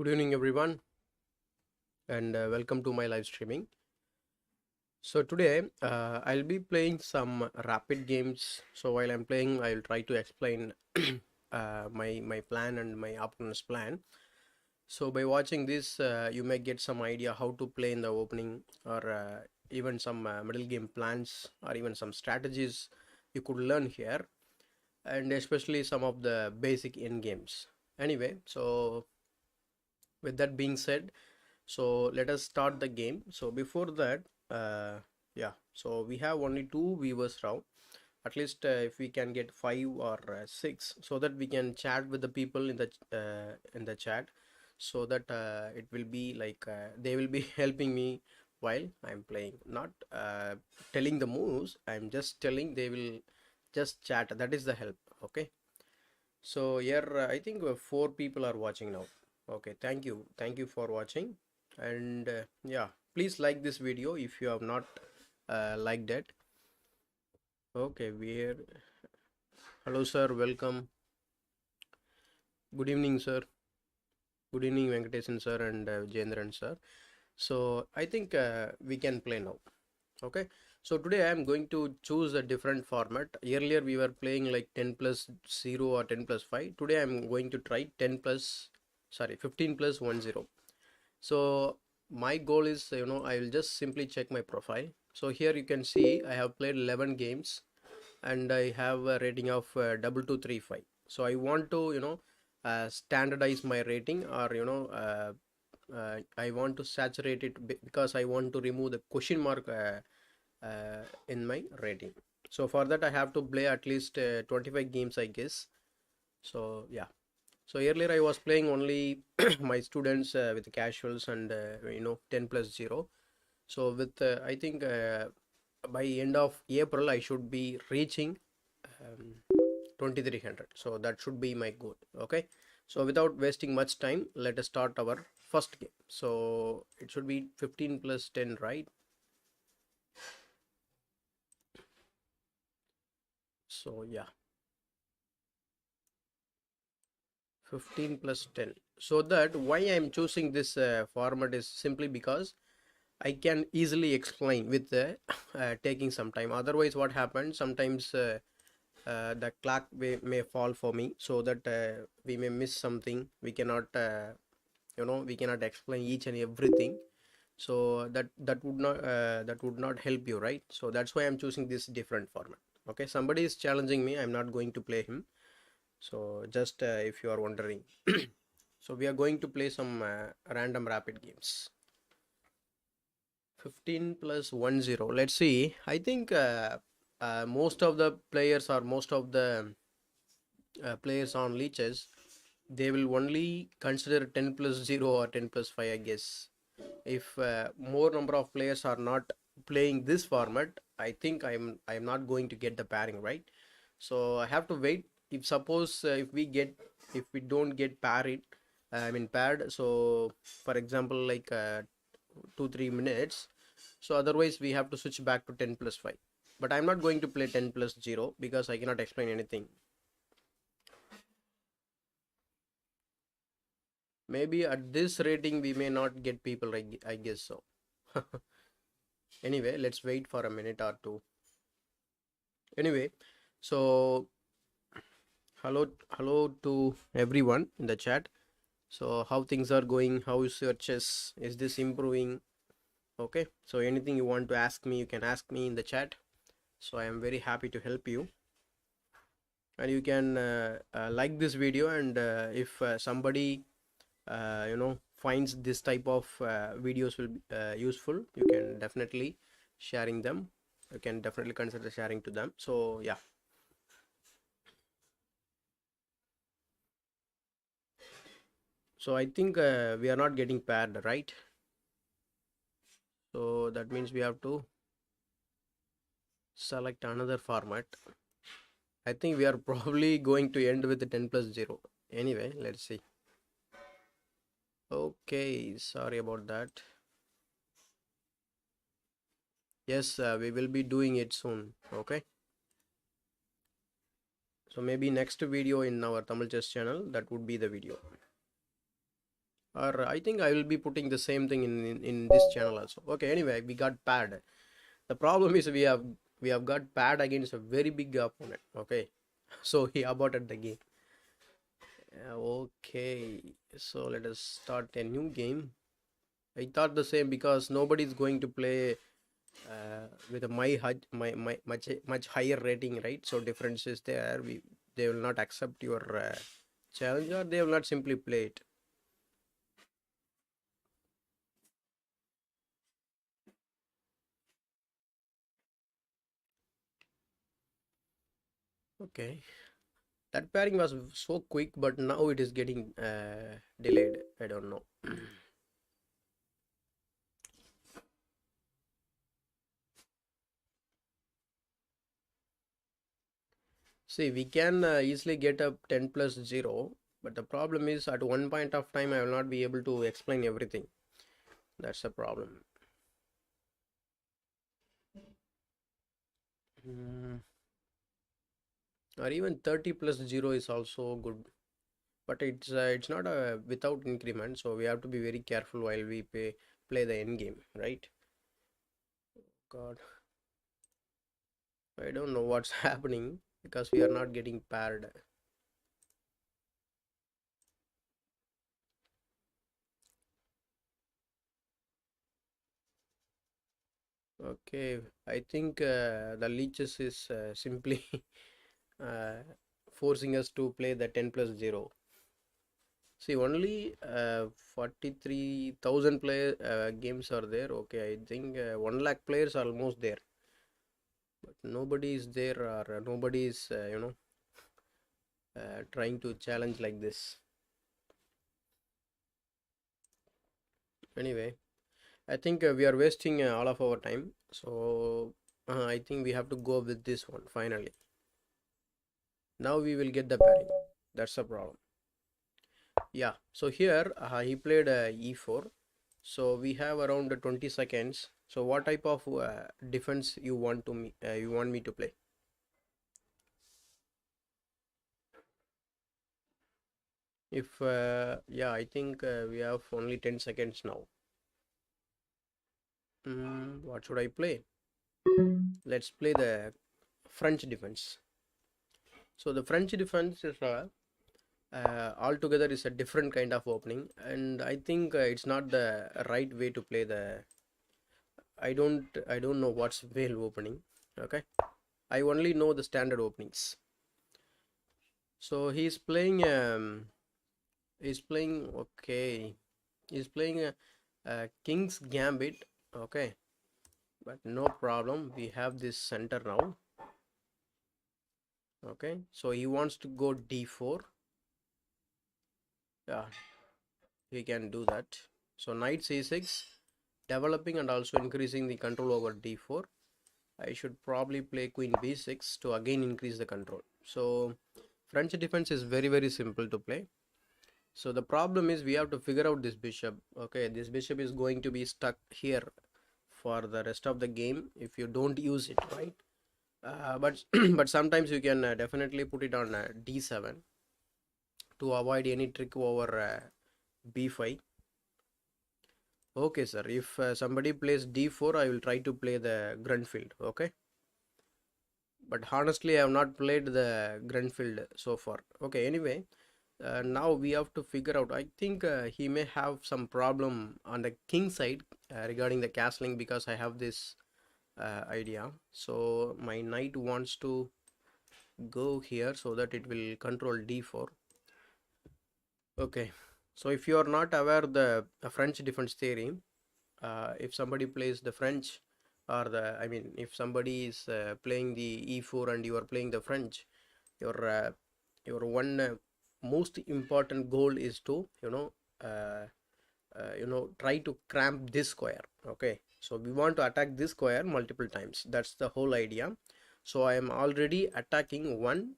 Good evening, everyone, and welcome to my live streaming. So today I'll be playing some rapid games. So while I'm playing, I'll try to explain my plan and my opponent's plan. So by watching this, you may get some idea how to play in the opening, or even some middle game plans, or even some strategies you could learn here, and especially some of the basic end games. Anyway, so with that being said, so let us start the game. So before that, yeah, so we have only two viewers now. At least if we can get five or six, so that we can chat with the people in the chat, so that it will be like they will be helping me while I'm playing, not telling the moves. I'm just telling, they will just chat. That is the help. Okay. So here I think four people are watching now. Okay, thank you for watching. And yeah, please like this video if you have not liked it. Okay, we're hello sir, welcome. Good evening sir. Good evening Venkatesan sir and Jendran sir. So I think we can play now. Okay, so today I am going to choose a different format. Earlier we were playing like 10 plus 0 or 10 plus 5. Today I'm going to try 10 plus, sorry, 15 plus 1 0. So my goal is, I will just simply check my profile. So here you can see I have played 11 games and I have a rating of 2235. So I want to, standardize my rating, or I want to saturate it because I want to remove the question mark in my rating. So for that I have to play at least 25 games, I guess. So yeah. So earlier I was playing only my students with casuals and 10 plus 0. So with I think by end of April I should be reaching 2300. So that should be my goal. Okay. So without wasting much time, let us start our first game. So it should be 15 plus 10, right? So yeah, 15 plus 10. So that why I am choosing this format is simply because I can easily explain with taking some time. Otherwise, what happens sometimes, the clock may fall for me, so that we may miss something. We cannot, we cannot explain each and everything. So that would not help you, right? So that's why I'm choosing this different format. Okay, somebody is challenging me. I'm not going to play him. So just if you are wondering, so we are going to play some random rapid games. 15 plus 1 0. Let's see. I think most of the players, or most of the players on leeches, they will only consider 10 plus 0 or 10 plus 5, I guess. If more number of players are not playing this format, I think I'm not going to get the pairing, right? So I have to wait. If suppose if we don't get paired, I mean paired, so for example like 2-3 minutes, so otherwise we have to switch back to 10 plus 5. But I'm not going to play 10 plus 0 because I cannot explain anything. Maybe at this rating we may not get people, I guess so. Anyway, let's wait for a minute or two. Anyway, so hello to everyone in the chat. So how things are going? How is your chess? Is this improving? Okay, so anything you want to ask me, you can ask me in the chat. So I am very happy to help you. And you can like this video, and if somebody finds this type of videos will be useful, you can definitely sharing them. You can definitely consider sharing to them. So yeah. So I think we are not getting paired, right? So that means we have to select another format. I think we are probably going to end with the 10 plus 0. Anyway, let's see. Okay, sorry about that. Yes, we will be doing it soon. Okay. So maybe next video in our Tamil chess channel, that would be the video. or I think I will be putting the same thing in this channel also. Okay, anyway, we got pad. The problem is we have got pad against a very big opponent. Okay, so he aborted the game. Okay, so let us start a new game. I thought the same because nobody is going to play with a my much higher rating, right? So difference is there. They will not accept your challenge, or they will not simply play it. Okay, that pairing was so quick, but now it is getting delayed. I don't know. See, we can easily get up 10 plus 0, but the problem is at one point of time I will not be able to explain everything. That's the problem. Mm, or even 30 plus 0 is also good, but it's not a without increment, so we have to be very careful while we play the end game, right? God, I don't know what's happening because we are not getting paired. Okay, I think the leeches is simply uh, forcing us to play the 10 plus 0. See, only 43,000 player games are there. Okay, I think 1 lakh players are almost there, but nobody is there, or nobody is trying to challenge like this. Anyway, I think we are wasting all of our time, so I think we have to go with this one finally. Now we will get the pairing. That's the problem. Yeah, so here he played e4, so we have around 20 seconds. So what type of defense you want me to play? If yeah, I think we have only 10 seconds now. What should I play? Let's play the French defense. So the French defense is altogether is a different kind of opening, and I think it's not the right way to play the. I don't know what's whale opening. Okay, I only know the standard openings. So he's playing okay. He's playing a King's Gambit. Okay, but no problem. We have this center now. Okay, so he wants to go d4. Yeah, he can do that. So knight c6, developing and also increasing the control over d4. I should probably play queen b6 to again increase the control. So French defense is very simple to play. So the problem is we have to figure out this bishop. Okay, this bishop is going to be stuck here for the rest of the game if you don't use it, right? But but sometimes you can definitely put it on d7 to avoid any trick over b5. Okay, sir. If somebody plays d4, I will try to play the Grunfeld. Okay, but honestly, I have not played the Grunfeld so far. Okay, anyway, now we have to figure out. I think he may have some problem on the king side regarding the castling, because I have this idea. So my knight wants to go here so that it will control d4. Okay, so if you are not aware the French defense theory, if somebody plays the French, or the I mean if somebody is playing the e4 and you are playing the French, your one most important goal is to uh, try to cramp this square. Okay, so we want to attack this square multiple times. That's the whole idea. So I am already attacking 1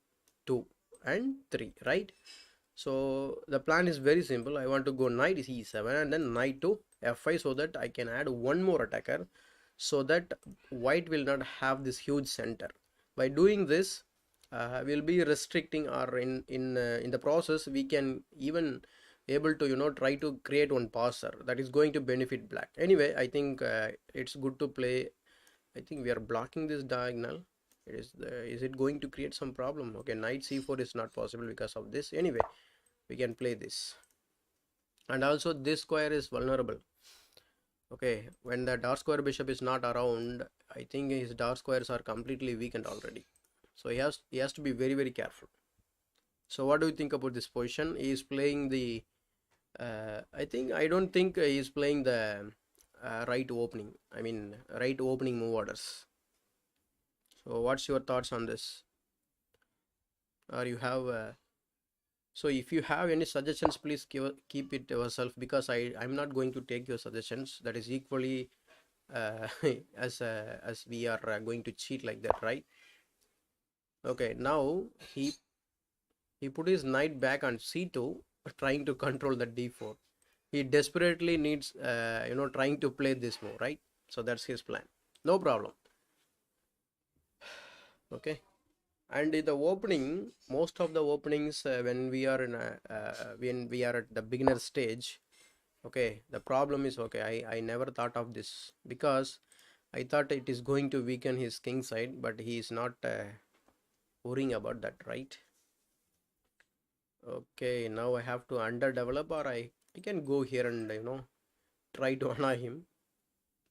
2 and 3, right? So the plan is very simple. I want to go knight e7 and then knight to f5 so that I can add one more attacker, so that white will not have this huge center. By doing this, we'll be restricting, or in the process we can even able to try to create one passer that is going to benefit black. Anyway, I think it's good to play. I think we are blocking this diagonal. Is it going to create some problem? Okay, knight c4 is not possible because of this. Anyway, we can play this, and also this square is vulnerable. Okay, when the dark square bishop is not around, I think his dark squares are completely weakened already, so he has to be very, very careful. So what do you think about this position? He is playing the I don't think he is playing the right opening, I mean right opening move orders. So what's your thoughts on this? Or you have so if you have any suggestions, please keep it yourself, because I'm not going to take your suggestions. That is equally as we are going to cheat like that, right? Okay, now he put his knight back on c2, trying to control the d4. He desperately needs trying to play this move, right? So that's his plan. No problem. Okay, and in the opening, most of the openings, when we are when we are at the beginner stage, okay, the problem is, okay, I never thought of this, because I thought it is going to weaken his king side, but he is not worrying about that, right? Okay, now I have to underdevelop, or I can go here and try to annoy him.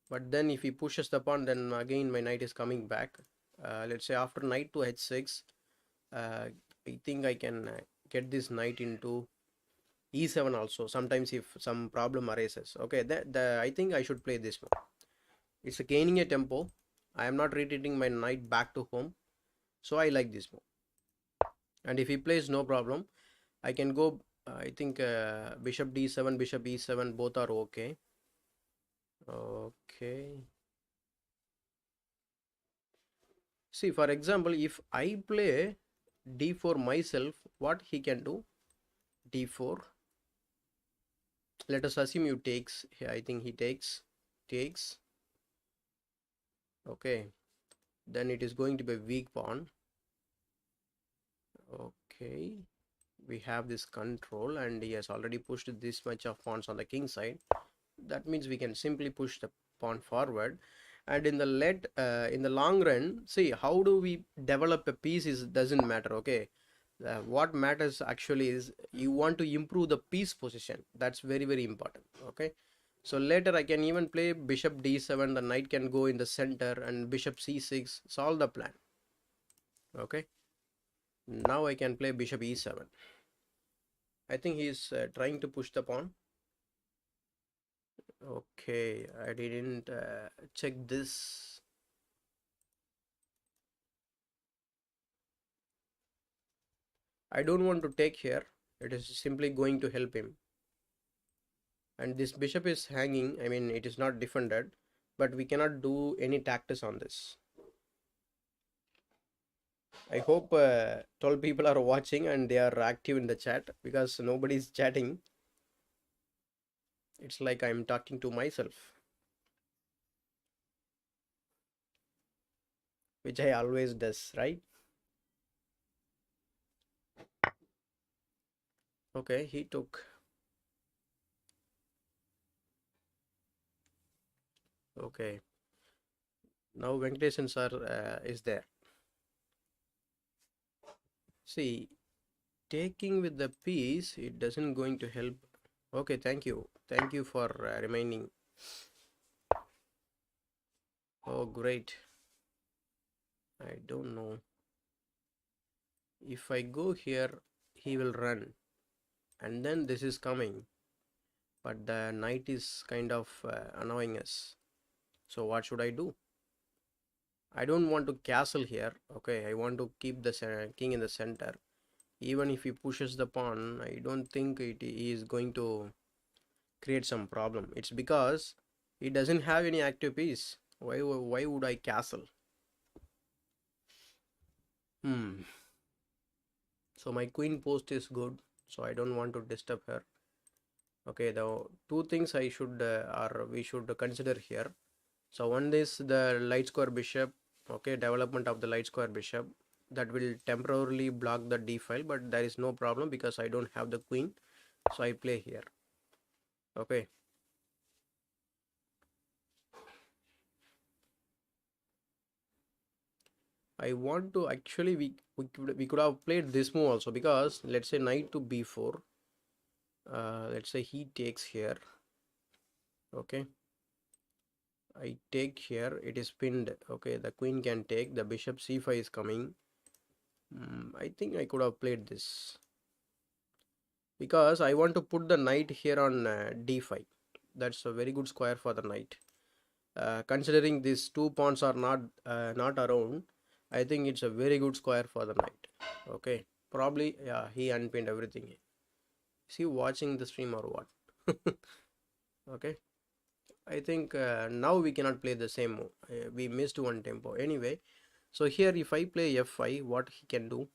But then if he pushes the pawn, then again my knight is coming back. Let's say after knight to h6, uh, I think I can get this knight into e7 also, sometimes if some problem arises. Okay, I think I should play this move. It's gaining a tempo. I am not retreating my knight back to home, so I like this move. And if he plays, no problem, I can go I think bishop d7, bishop e7, both are okay. Okay, see, for example, if I play d4 myself, what he can do? d4, let us assume you takes. I think he takes. Okay, then it is going to be a weak pawn. Okay, we have this control, and he has already pushed this much of pawns on the king side. That means we can simply push the pawn forward. And in the long run, see, how do we develop a piece is doesn't matter. Okay, what matters actually is you want to improve the piece position. That's very, very important. Okay, so later I can even play bishop d7, the knight can go in the center, and bishop c6, solve the plan. Okay, now I can play bishop e7. I think he is trying to push the pawn. Okay, I didn't check this. I don't want to take here. It is simply going to help him. And this bishop is hanging. I mean, it is not defended, but we cannot do any tactics on this. I hope 12 people are watching and they are active in the chat, because nobody is chatting. It's like I'm talking to myself, which I always does, right? Okay, he took. Okay, now Venkatesan sir is there. See, taking with the piece, it doesn't going to help. Okay, thank you for reminding. Oh, great. I don't know, if I go here, he will run, and then this is coming, but the knight is kind of annoying us. So what should I do? I don't want to castle here. Okay, I want to keep the king in the center. Even if he pushes the pawn, I don't think it is going to create some problem. It's because he doesn't have any active piece. Why would I castle? So my queen post is good, so I don't want to disturb her. Okay, the two things I should or we should consider here. So one is the light square bishop. Okay, development of the light square bishop, that will temporarily block the d file, but there is no problem because I don't have the queen. So I play here. Okay. I want to actually we could have played this move also, because let's say knight to b4. Let's say he takes here. Okay. I take here. It is pinned. Okay. The queen can take. The bishop c5 is coming. I think I could have played this, because I want to put the knight here on d5. That's a very good square for the knight. Considering these two pawns are not around, I think it's a very good square for the knight. Okay, probably yeah, he unpinned everything. Is he watching the stream or what? Okay, I think now we cannot play the same move. We missed one tempo anyway. So here if I play f5, what he can do?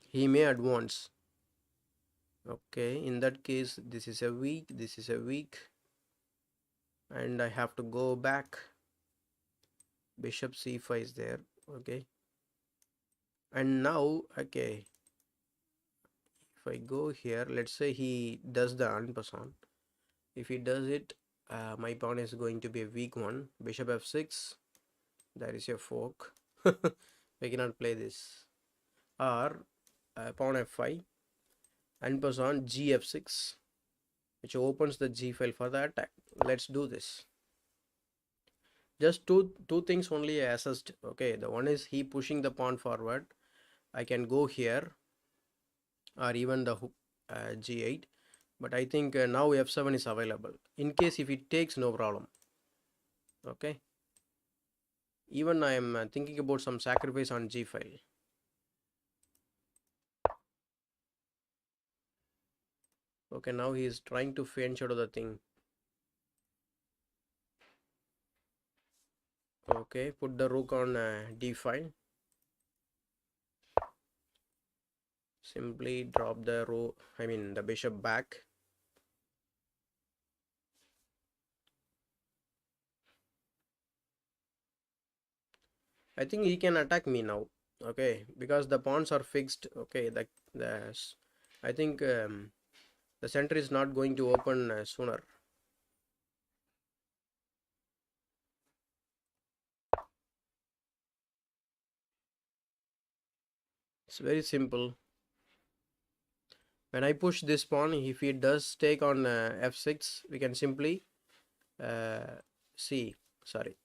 He may advance. Okay, in that case this is a weak, this is a weak, and I have to go back. Bishop c5 is there. Okay, and now okay, if I go here, let's say he does the en passant. If he does it, my pawn is going to be a weak one. Bishop f6, there is a fork. We cannot play this. Or pawn f5, en passant g f6, which opens the g file for the attack. Let's do this. Just two things only I assessed. Okay, the one is he pushing the pawn forward. I can go here, or even the hook g8, but I think now f7 is available in case if it takes, no problem. Okay, even I am thinking about some sacrifice on g file. Okay, now he is trying to feint shadow the thing. Okay, put the rook on d5. Simply drop the the bishop back. I think he can attack me now. Okay, because the pawns are fixed. Okay, the I think the center is not going to open sooner. It's very simple. When I push this pawn, if it does take on f6, we can simply see, sorry,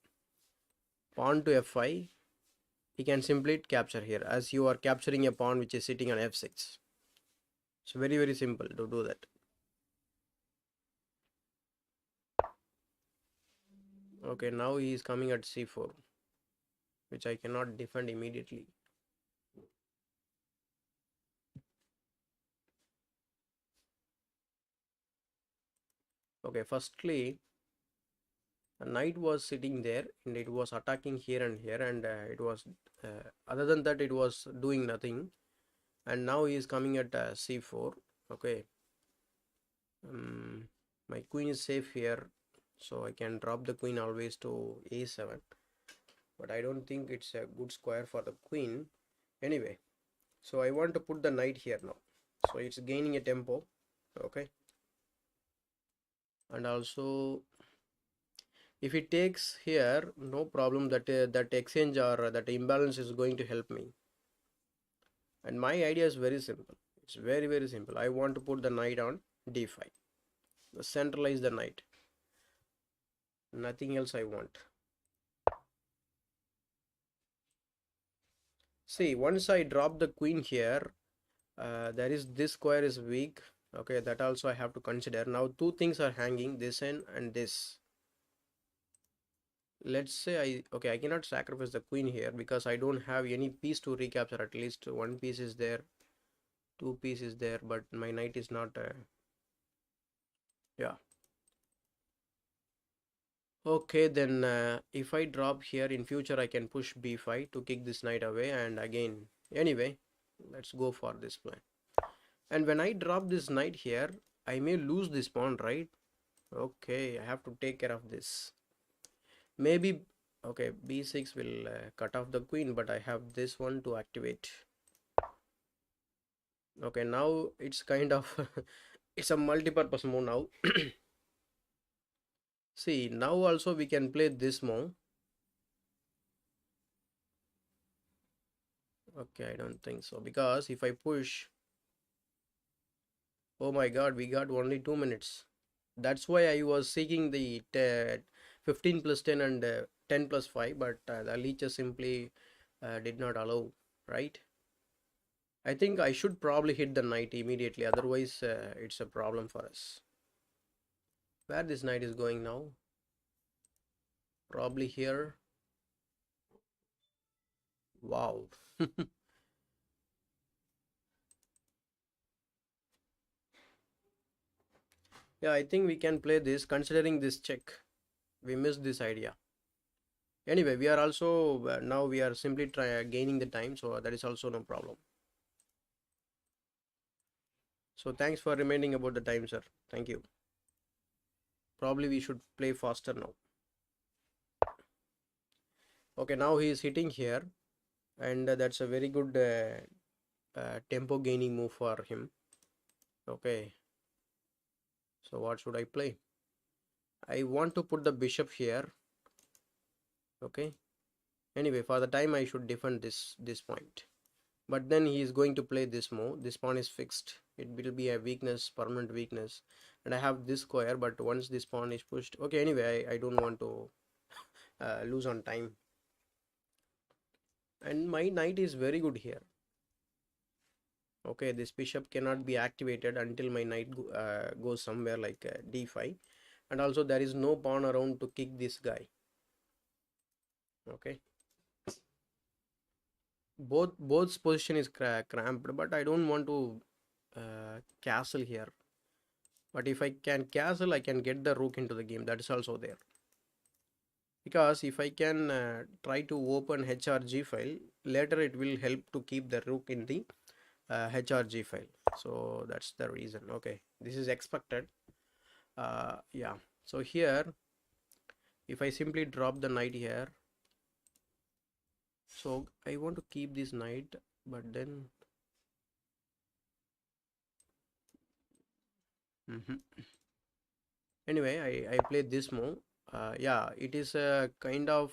pawn to f5. He can simply capture here, as you are capturing a pawn which is sitting on f6. It's very simple to do that. Okay, now he is coming at c4, which I cannot defend immediately. Okay, firstly, a knight was sitting there and it was attacking here and here, and it was other than that it was doing nothing, and now he is coming at c4. Okay, my queen is safe here, so I can drop the queen always to a7, but I don't think it's a good square for the queen anyway. So I want to put the knight here now, so it's gaining a tempo. Okay, and also if it takes here, no problem, that exchange or that imbalance is going to help me. And my idea is very simple. It's very simple. I want to put the knight on d5, centralize the knight, nothing else I want. See, once I drop the queen here, there is this square is weak. Okay, that also I have to consider. Now two things are hanging, this end and this. Let's say I cannot sacrifice the queen here because I don't have any piece to recapture. At least one piece is there, two pieces there, but my knight is not yeah. Okay, then if I drop here in future, I can push b5 to kick this knight away, and again, anyway, let's go for this plan. And when I drop this knight here, I may lose this pawn, right? Okay, I have to take care of this. Maybe, okay, b6 will cut off the queen, but I have this one to activate. Okay, now it's kind of It's a multi-purpose move now. See, now also we can play this move. Okay, I don't think so, because if I push, oh my god, we got only 2 minutes. That's why I was seeking the 15 plus 10 and 10 plus 5, but the leeches simply did not allow, right? I think I should probably hit the knight immediately, otherwise it's a problem for us. Where this knight is going now? Probably here. Wow. Yeah, I think we can play this considering this check. We missed this idea. Anyway, we are also now we are simply gaining the time, so that is also no problem. So thanks for reminding about the time, sir. Thank you. Probably we should play faster now. Okay, now he is hitting here, and that's a very good tempo gaining move for him. Okay, so what should I play? I want to put the bishop here. Okay, anyway, for the time I should defend this point, but then he is going to play this move. This pawn is fixed. It will be a weakness, permanent weakness, and I have this square, but once this pawn is pushed, okay, anyway, I don't want to lose on time, and my knight is very good here. Okay, this bishop cannot be activated until my knight goes somewhere like d5, and also there is no pawn around to kick this guy. Okay, both position is cramped, but I don't want to castle here. But if I can castle, I can get the rook into the game. That is also there, because if I can try to open HRG file later, it will help to keep the rook in the HRG file. So that's the reason. Okay, this is expected. Yeah, so here if I simply drop the knight here, so I want to keep this knight, but then anyway, I played this move. Yeah, it is a kind of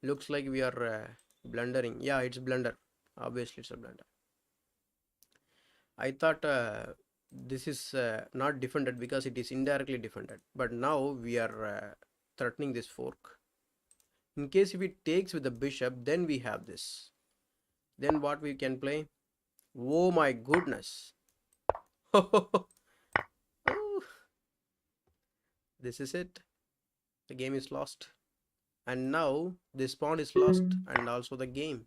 looks like we are blundering. Yeah, it's blunder. Obviously it's a blunder. I thought this is not defended because it is indirectly defended, but now we are threatening this fork. In case if it takes with the bishop, then we have this. Then what we can play? Oh my goodness. This is it. The game is lost. And now this pawn is lost and also the game.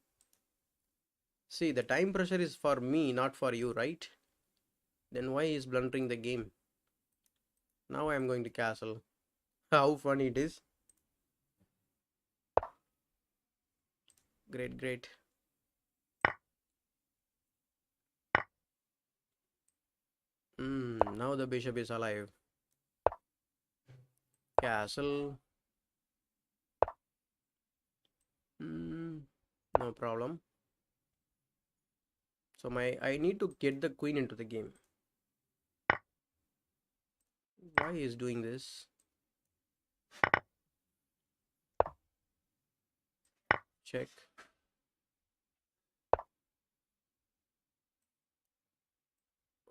See, the time pressure is for me, not for you, right? Then why is blundering the game? Now I am going to castle. How funny it is. Great, great. Now the bishop is alive. Castle. No problem. So I need to get the queen into the game. Why is doing this? Check.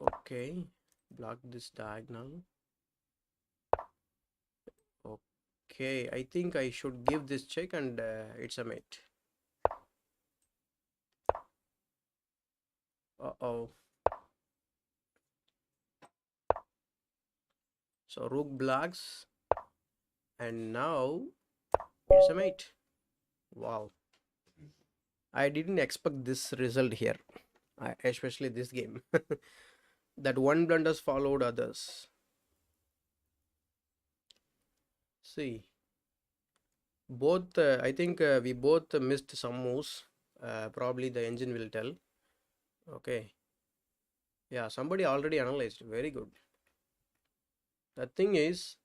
Okay, block this diagonal. Okay, I think I should give this check and it's a mate. Uh-oh. So rook blocks and now it's a mate. Wow. I didn't expect this result here, especially this game. That one blunders followed others. See, both I think we both missed some moves. Probably the engine will tell. Okay. Yeah, somebody already analyzed. Very good. The thing is,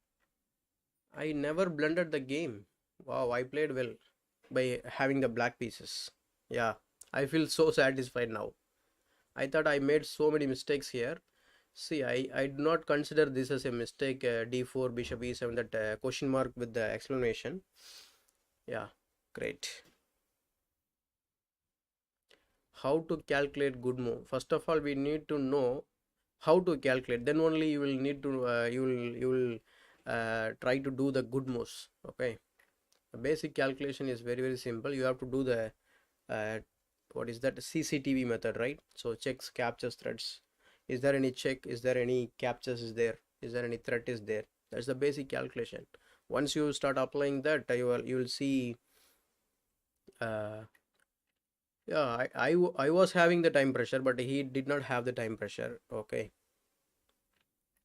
I never blundered the game. Wow, I played well by having the black pieces. Yeah, I feel so satisfied now. I thought I made so many mistakes here. See, I do not consider this as a mistake. D4 bishop e7, that question mark with the explanation. Yeah, great. How to calculate good move? First of all, we need to know how to calculate. Then only you will need to you will try to do the good moves. Okay. The basic calculation is very simple. You have to do the uh, what is that, CCTV method, right? So checks, captures, threats. Is there any check? Is there any captures? Is there any threat is there? That's the basic calculation. Once you start applying that, you will see. uh, yeah, I was having the time pressure, but he did not have the time pressure. Okay.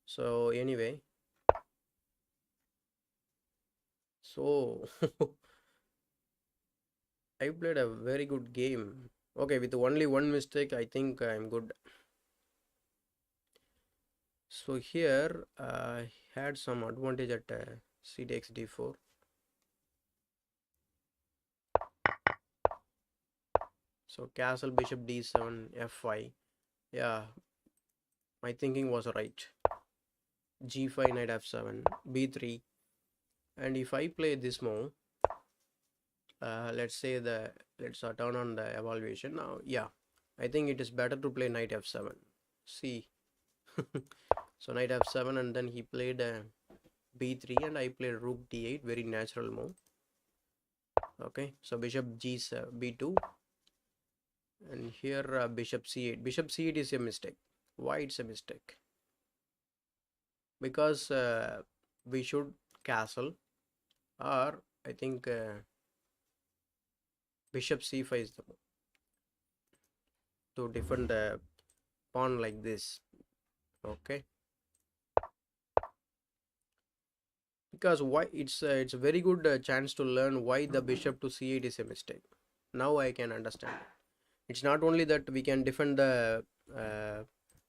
So anyway, so I played a very good game. Okay, with only one mistake, I think I'm good. So here I had some advantage at c takes d4. So castle bishop d7 f5. Yeah, my thinking was right. g5 knight f7 b3. And if I play this move, let's say let's turn on the evaluation now. Yeah, I think it is better to play knight f7. See. So knight f7, and then he played b3 and I played rook d8, very natural move. Okay, so bishop g7 b2, and here bishop c8. Bishop c8 is a mistake. Why it's a mistake? Because we should castle, or I think bishop c5 is the move to defend the pawn like this. Okay, because why it's a very good chance to learn why the bishop to c8 is a mistake. Now I can understand. It's not only that we can defend the uh,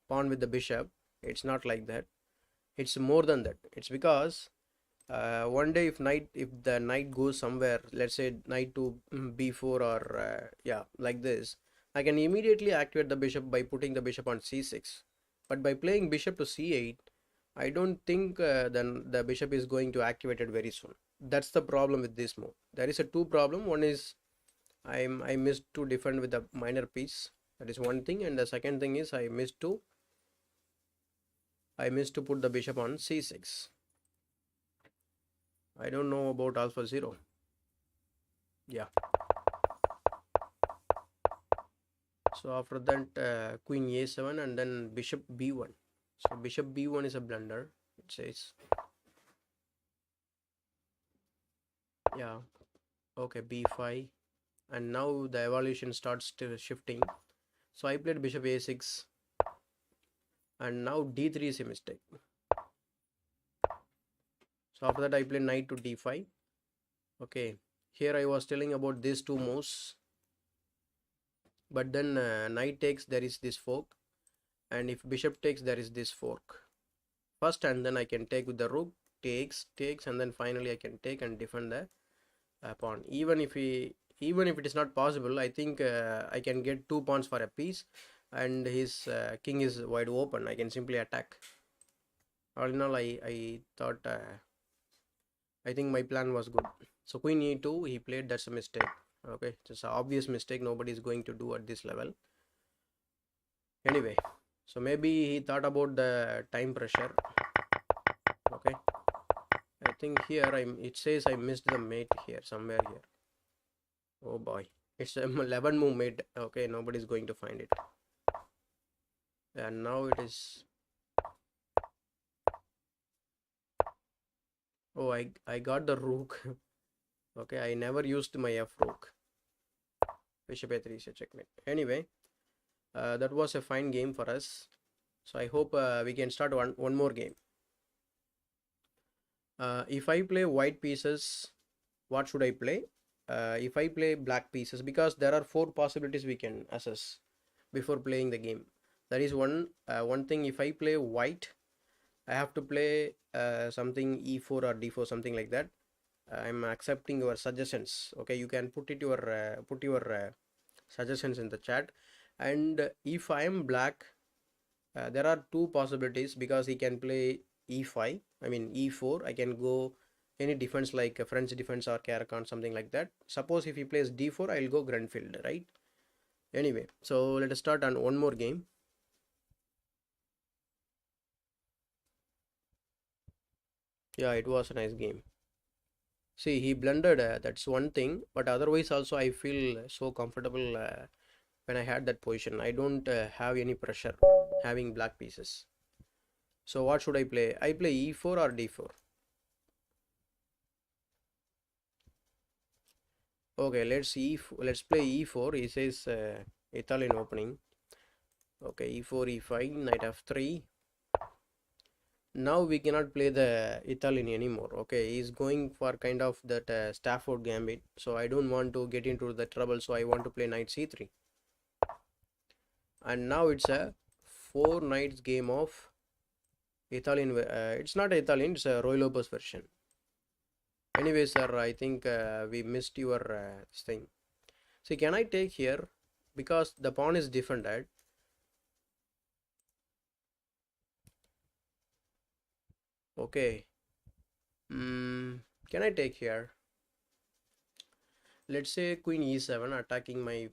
pawn with the bishop. It's not like that. It's more than that. It's because one day if the knight goes somewhere, let's say knight to b4, or yeah, like this, I can immediately activate the bishop by putting the bishop on c6. But by playing bishop to c8, I don't think then the bishop is going to activate it very soon. That's the problem with this move. There is a two problem. One is I missed to defend with a minor piece. That is one thing, and the second thing is I missed to put the bishop on c6. I don't know about alpha 0. Yeah. So after that, queen a7 and then bishop b1. So bishop b1 is a blunder, it says. Yeah. Okay, b5, and now the evolution starts shifting. So I played bishop a6, and now d3 is a mistake. So after that I played knight to d5. Okay, here I was telling about these two moves, but then knight takes, there is this fork, and if bishop takes, there is this fork first, and then I can take with the rook, takes, and then finally I can take and defend the pawn. Even if it is not possible, I think I can get 2 pawns for a piece, and his king is wide open. I can simply attack. All in all, I thought I think my plan was good. So queen e2 he played. That's a mistake. Okay, it's an obvious mistake. Nobody is going to do at this level. Anyway, so maybe he thought about the time pressure. Okay, I think here it says I missed the mate here, somewhere here. Oh boy, it's 11 move mate. Okay, nobody's going to find it. And now it is. Oh, I got the rook. Okay, I never used my f rook. Bishop a3 is a checkmate. Anyway, that was a fine game for us. So I hope we can start one more game. If I play white pieces, what should I play? If I play black pieces, because there are 4 possibilities we can assess before playing the game. That is one thing. If I play white, I have to play something e4 or d4, something like that. I'm accepting your suggestions. Okay, you can put your suggestions in the chat. And if I am black, There are two possibilities because he can play e5, I mean e4. I can go any defense like a French defense or Caracan, something like that. Suppose if he plays d4, I'll go Grunfeld, right? Anyway, so let us start on one more game. Yeah, it was a nice game. See, he blundered, that's one thing, but otherwise also I feel so comfortable when I had that position. I don't have any pressure having black pieces. So what should I play? I play e4 or d4. Okay, let's play e4. He says Italian opening. Okay, e4, e5, knight f3. Now we cannot play the Italian anymore. Okay, he's going for kind of that Stafford gambit. So I don't want to get into the trouble. So I want to play knight c3. And now it's a four knights game of Italian. It's not Italian. It's a Roy Lopez version. Anyway, sir, I think we missed your thing. See, can I take here? Because the pawn is defended. Okay. Can I take here? Let's say queen e7 attacking my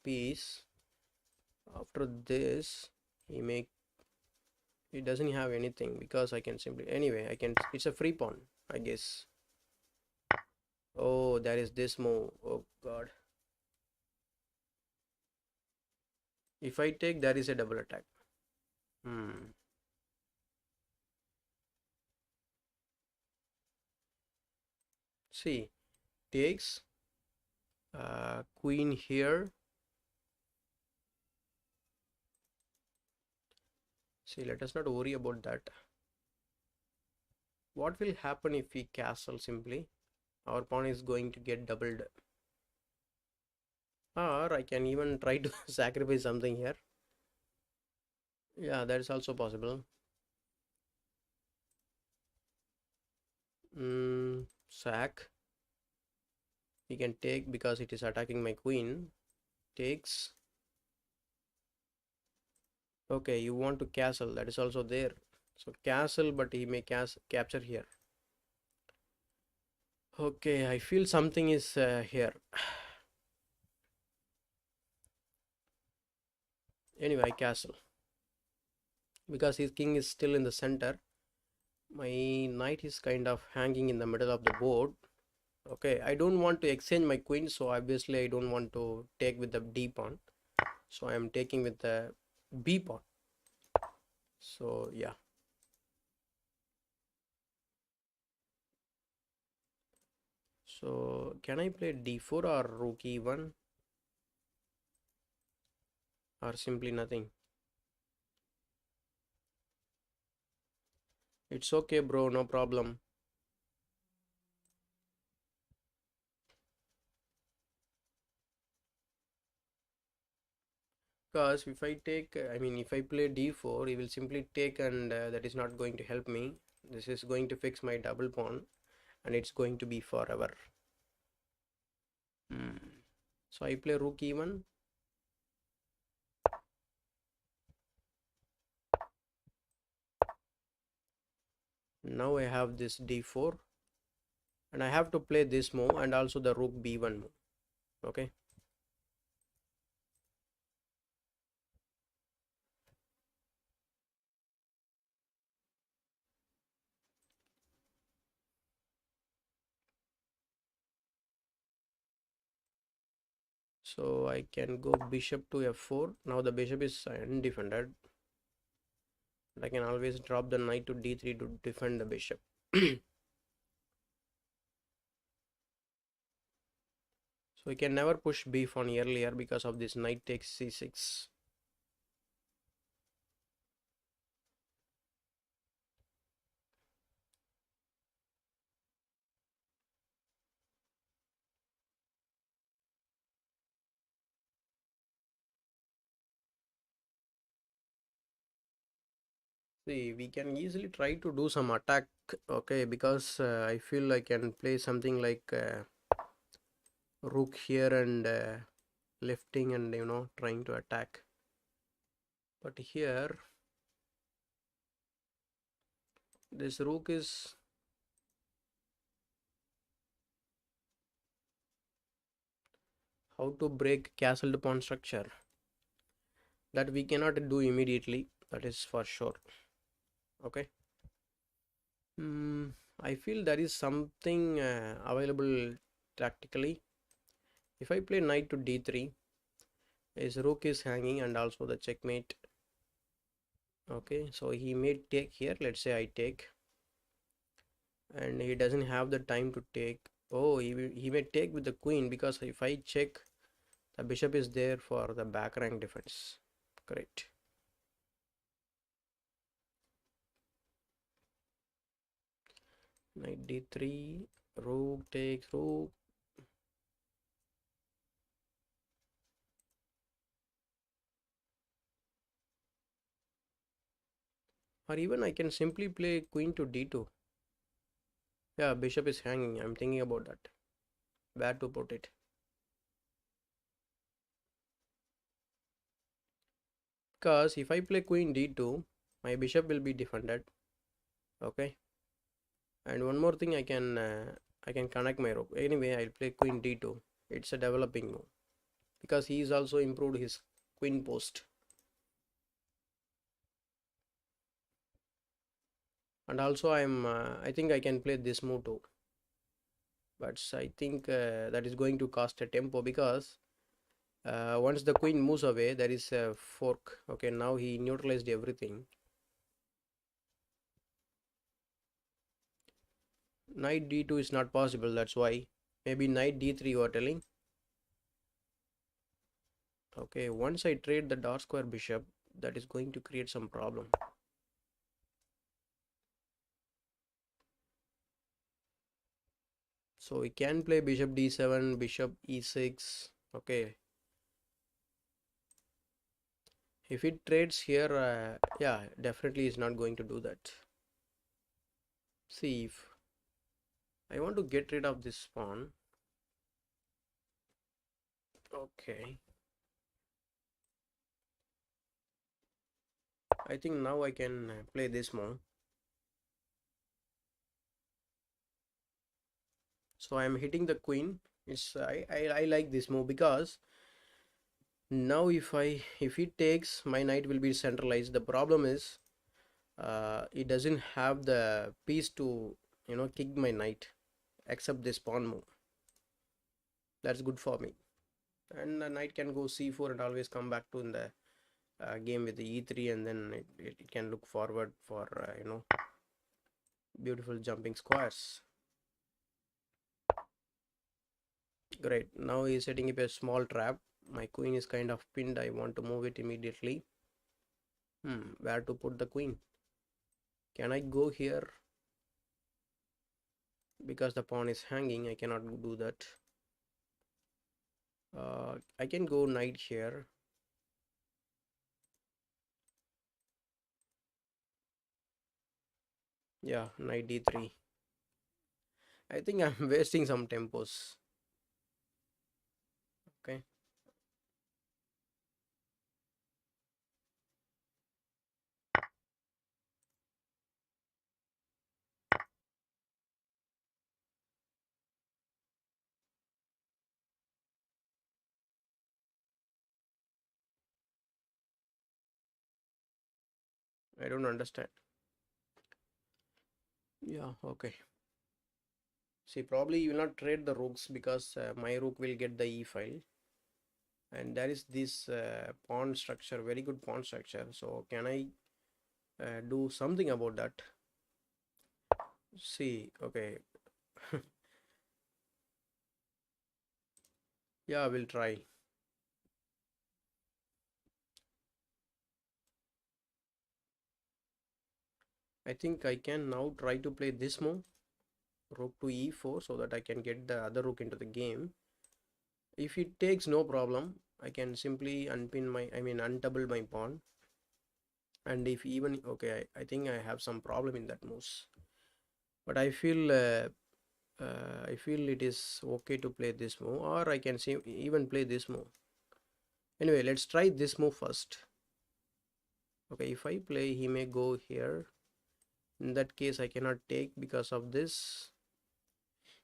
piece. After this, he doesn't have anything because I can simply anyway I can. It's a free pawn, I guess. Oh, there is this move. Oh God. If I take, there is a double attack. Hmm. See, takes queen here. See, let us not worry about that. What will happen if we castle simply? Our pawn is going to get doubled. Or I can even try to sacrifice something here. Yeah, that is also possible. Sack. He can take because it is attacking my queen. Takes. Okay, you want to castle. That is also there. So castle, but he may capture here. Okay, I feel something is here. Anyway, castle. Because his king is still in the center. My knight is kind of hanging in the middle of the board. Okay, I don't want to exchange my queen, so obviously I don't want to take with the d pawn. So I am taking with the b pawn. So yeah. So can I play d4 or rook e1 or simply nothing? It's okay, bro, no problem. Because if I take, I mean, if I play d4, he will simply take, and that is not going to help me. This is going to fix my double pawn, and it's going to be forever. So I play rook e1. Now I have this d4, and I have to play this move and also the rook b1 move. Okay. So I can go bishop to f4. Now the bishop is undefended. I can always drop the knight to d3 to defend the bishop. So we can never push b4 earlier because of this knight takes c6. See, we can easily try to do some attack, okay, because I feel I can play something like rook here and lifting and trying to attack. But here This rook is how to break castle pawn structure. That we cannot do immediately. That is for sure. Okay. I feel there is something available tactically. If I play knight to d3, his rook is hanging and also the checkmate. Okay, so he may take here. Let's say I take, and he doesn't have the time to take. Oh, he may take with the queen, because if I check, the bishop is there for the back rank defense. Correct. Knight d3, rook takes rook. Or even I can simply play queen to d2. Yeah, bishop is hanging. I'm thinking about that. Where to put it? Because if I play queen d2, my bishop will be defended. Okay. And one more thing, I can connect my rook. Anyway, I'll play queen d2. It's a developing move because he's also improved his queen post. And also I think I can play this move too. But I think that is going to cost a tempo, because once the queen moves away, there is a fork. Okay, now he neutralized everything. Knight d2 is not possible, that's why. Maybe knight d3 you are telling. Okay, once I trade the dark square bishop, that is going to create some problem. So we can play bishop d7, bishop e6. Okay, if it trades here, yeah, definitely is not going to do that. See, if I want to get rid of this pawn. Okay, I think now I can play this move. So I am hitting the queen. It's I like this move, because now if he takes, my knight will be centralized. The problem is it doesn't have the piece to kick my knight, except this pawn move. That's good for me. And the knight can go c4 and always come back to in the game with the e3, and then it can look forward for beautiful jumping squares. Great, now he's setting up a small trap. My queen is kind of pinned. I want to move it immediately. Where to put the queen? Can I go here? Because the pawn is hanging, I cannot do that. I can go knight here. Yeah, knight d3. I think I'm wasting some tempos. Okay. I don't understand. Yeah, okay. See, probably you will not trade the rooks, because my rook will get the e file. And there is this pawn structure, very good pawn structure. So can I do something about that? See, okay. Yeah, we'll try. I think I can now try to play this move, rook to e4, so that I can get the other rook into the game. If it takes, no problem. I can simply unpin my, untouble my pawn. And if even, okay, I think I have some problem in that moves. But I feel it is okay to play this move, or I can see even play this move. Anyway, let's try this move first. Okay, if I play, he may go here. In that case, I cannot take because of this.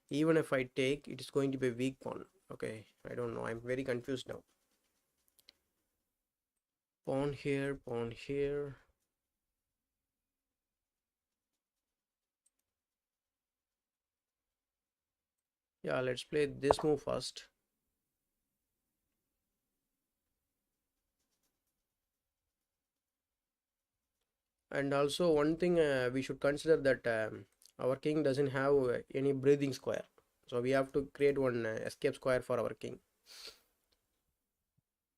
Even if I take, it is going to be a weak pawn. Okay, I don't know. I'm very confused now. Pawn here, pawn here. Yeah, let's play this move first. And also one thing we should consider that our king doesn't have any breathing square. So we have to create one escape square for our king.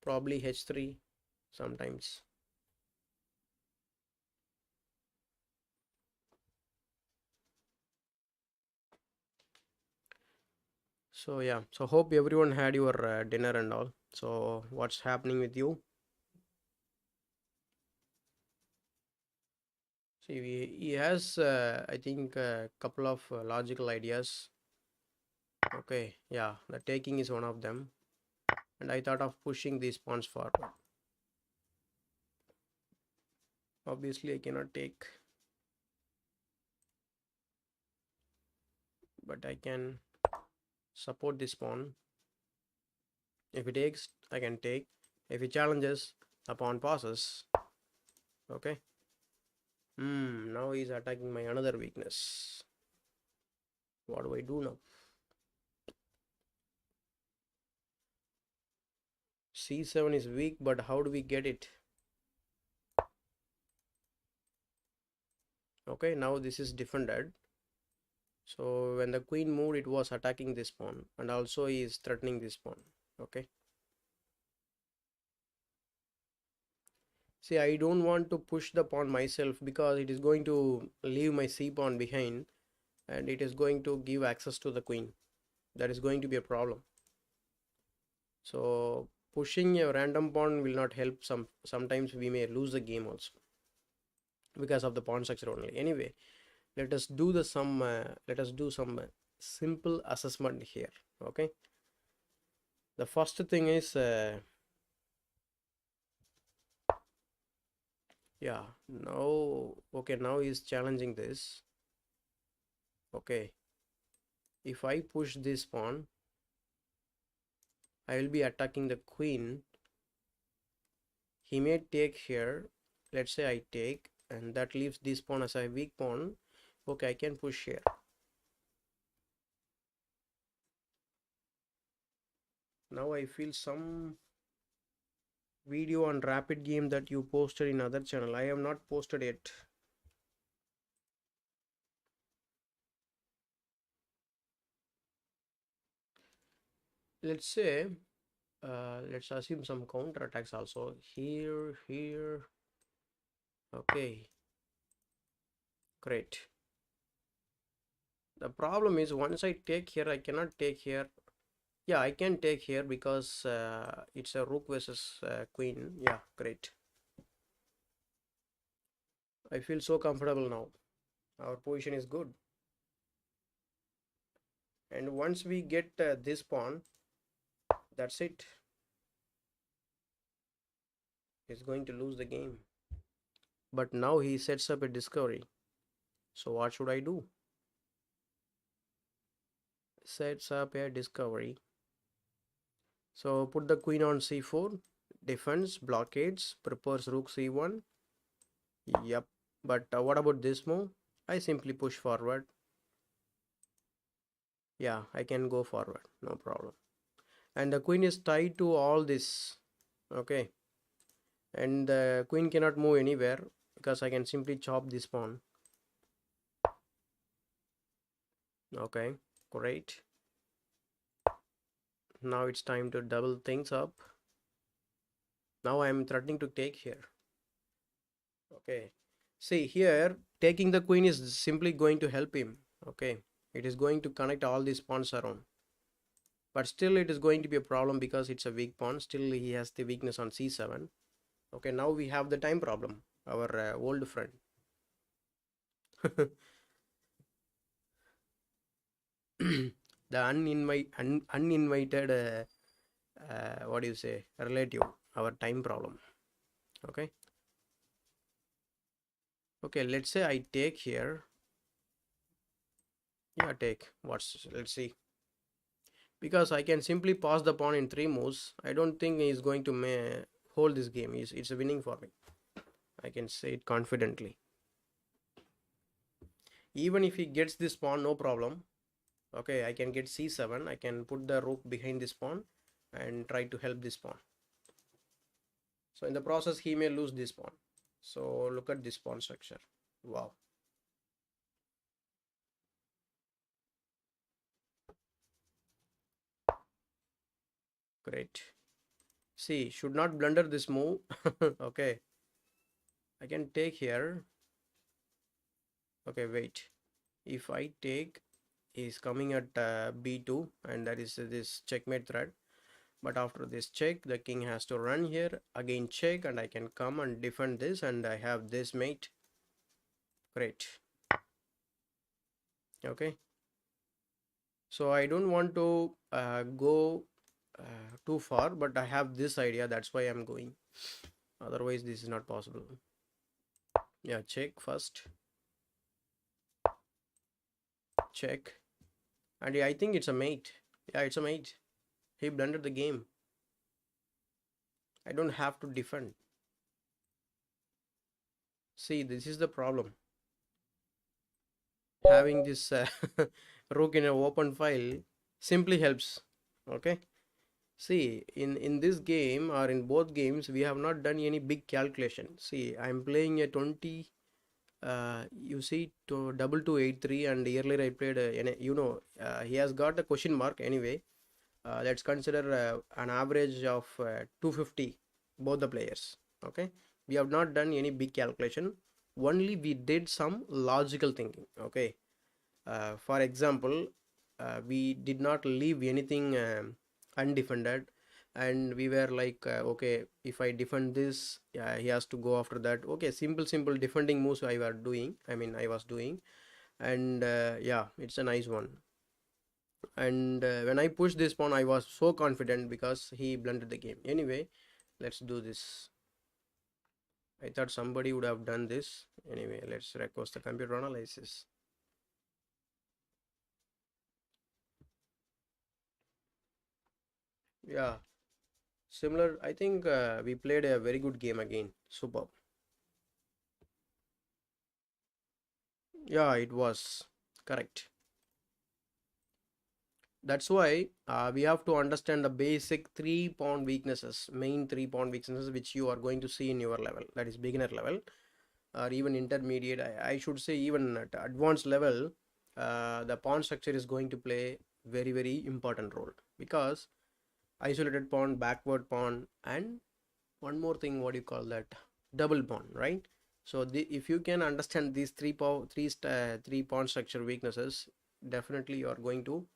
Probably h3 sometimes. So yeah, so hope everyone had your dinner and all. So what's happening with you? See, he has I think a couple of logical ideas. Okay, yeah, the taking is one of them. And I thought of pushing these pawns forward. Obviously I cannot take, but I can support this pawn. If he takes, I can take. If he challenges, the pawn passes. Okay. Now he's attacking my another weakness. What do I do now? c7 is weak, but how do we get it? Okay, now this is defended. So when the queen moved, it was attacking this pawn, and also he is threatening this pawn. Okay. See, I don't want to push the pawn myself because it is going to leave my c pawn behind, and it is going to give access to the queen. That is going to be a problem. So pushing a random pawn will not help. Sometimes we may lose the game also because of the pawn structure only. Anyway, let us do some simple assessment here. Okay, the first thing is yeah, now okay, now he's challenging this. Okay, if I push this pawn, I will be attacking the queen. He may take here. Let's say I take, and that leaves this pawn as a weak pawn. Okay, I can push here. Now I feel some video on rapid game that you posted in other channel. I have not posted it. Let's say let's assume some counter attacks also here. Okay, great. The problem is once I take here, I cannot take here. Yeah, I can take here because it's a rook versus queen. Yeah, great. I feel so comfortable now. Our position is good. And once we get this pawn, that's it. He's going to lose the game. But now he sets up a discovery. So what should I do? Sets up a discovery. So put the queen on c4, defends, blockades, prepares rook c1. Yep. But what about this move? I simply push forward. Yeah, I can go forward, no problem. And the queen is tied to all this. Okay. And the queen cannot move anywhere because I can simply chop this pawn. Okay, great. Now it's time to double things up. Now I am threatening to take here. Okay, see here, taking the queen is simply going to help him. Okay, it is going to connect all these pawns around, but still it is going to be a problem because it's a weak pawn. Still he has the weakness on c7. Okay, now we have the time problem, our old friend. The uninvited what do you say, relative, our time problem. Okay, Okay, let's say I take here. Yeah, take. Let's see. Because I can simply pass the pawn in 3 moves. I don't think he's going to hold this game. It's a winning for me. I can say it confidently. Even if he gets this pawn, no problem. Okay, I can get c7. I can put the rook behind this pawn and try to help this pawn. So in the process, he may lose this pawn. So look at this pawn structure. Wow. Great. See, should not blunder this move. Okay. I can take here. Okay, wait. If I take, is coming at b2, and that is this checkmate threat. But after this check, the king has to run here, again check, and I can come and defend this, and I have this mate. Great. Okay, so I don't want to go too far, but I have this idea, that's why I'm going. Otherwise this is not possible. Yeah, check first, check, and I think it's a mate. Yeah, it's a mate. He blundered the game. I don't have to defend. See, this is the problem. Having this rook in an open file simply helps. Okay, see, in this game or in both games, we have not done any big calculation. See, I'm playing a 20, you see, to 2283, and earlier I played he has got a question mark. Anyway, let's consider an average of 250 both the players. Okay, we have not done any big calculation, only we did some logical thinking. Okay, for example, we did not leave anything undefended, and we were like, okay, if I defend this, yeah, he has to go after that. Okay, simple defending moves I was doing, and yeah, it's a nice one. And when I pushed this pawn, I was so confident because he blundered the game. Anyway, let's do this. I thought somebody would have done this. Anyway, let's request the computer analysis. Yeah, similar. I think we played a very good game again. Superb. Yeah, it was correct. That's why we have to understand the basic 3 pawn weaknesses, main 3 pawn weaknesses, which you are going to see in your level, that is beginner level or even intermediate. I should say even at advanced level, the pawn structure is going to play very important role, because isolated pawn, backward pawn, and one more thing, what do you call that, double pawn, right? So if you can understand these three pawn structure weaknesses, definitely you are going to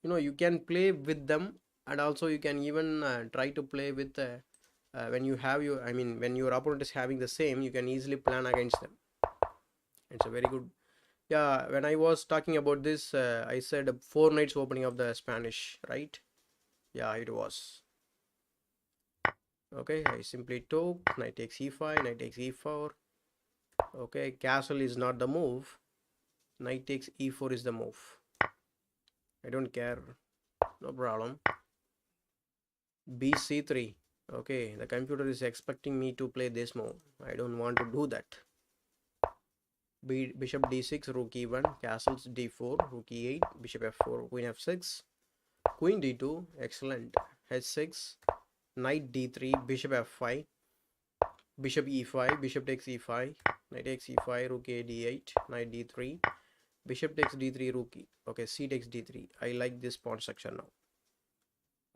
you can play with them, and also you can even try to play with when you have your when your opponent is having the same, you can easily plan against them. It's a very good. Yeah, when I was talking about this, I said 4 nights opening of the Spanish, right? Yeah, it was. Okay, I simply took knight takes e5, knight takes e4. Okay, castle is not the move, knight takes e4 is the move. I don't care, no problem. bc3. Okay, the computer is expecting me to play this move. I don't want to do that. Bishop d6, rook e1, castles d4, rook e8, bishop f4, queen f6, queen d2, excellent, h6, knight d3, bishop f5, bishop e5, bishop takes e5, knight takes e5, rook a d8, knight d3, bishop takes d3, rook e. Okay, c takes d3. I like this pawn structure now.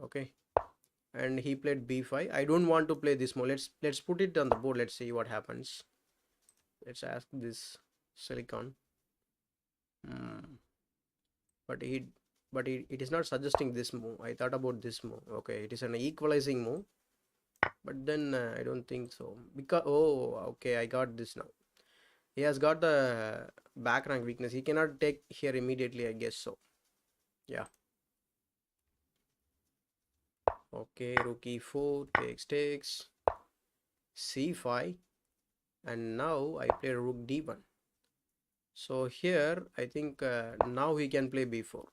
Okay, and he played b5. I don't want to play this move. Let's put it on the board. Let's see what happens. Let's ask this silicon. But it is not suggesting this move. I thought about this move. Okay, it is an equalizing move, but then I don't think so, because okay, I got this now. He has got the back rank weakness. He cannot take here immediately, I guess so. Yeah. Okay, rook e4 takes c5. and now I play rook d1. So here I think now he can play b4.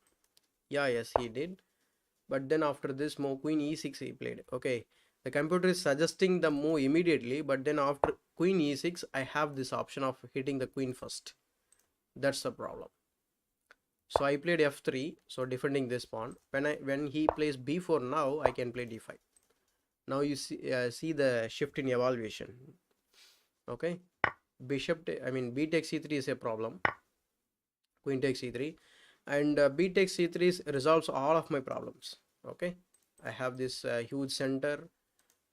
Yeah, yes, he did. But then after this move, queen e6 he played. Okay, the computer is suggesting the move immediately, but then after queen e6 I have this option of hitting the queen first. That's the problem. So I played f3, so defending this pawn. When he plays b4, now I can play d5. Now you see the shift in evaluation. Okay, b takes c3 is a problem. Queen takes c3, and b takes c3 resolves all of my problems. Okay, I have this huge center,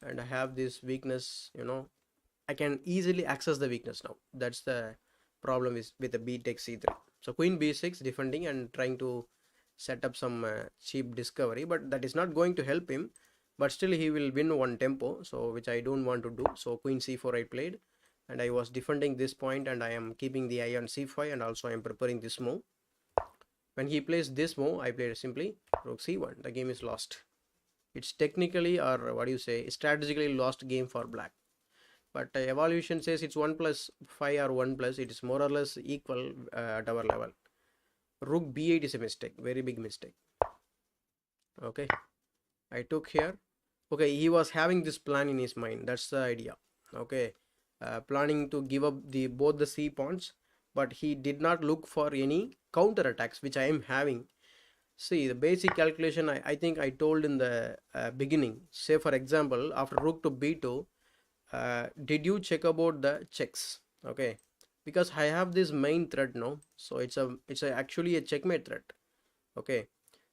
and I have this weakness. I can easily access the weakness now. That's the problem is with the b takes c3. So queen b6 defending and trying to set up some cheap discovery, but that is not going to help him. But still he will win one tempo, so which I don't want to do. So queen c4 I played, and I was defending this point, and I am keeping the eye on c5, and also I am preparing this move. When he plays this move, I played simply rook c1. The game is lost. It's technically, or what do you say, strategically lost game for black. But evaluation says it's 1 plus 5 or 1 plus. It is more or less equal at our level. Rook b8 is a mistake, very big mistake. Okay, I took here. Okay, he was having this plan in his mind. That's the idea. Okay, planning to give up both the c pawns, but he did not look for any counter attacks, which I am having. See, the basic calculation I think I told in the beginning. Say for example, after rook to b2, did you check about the checks? Okay, because I have this main threat now, so it's actually a checkmate threat. Okay,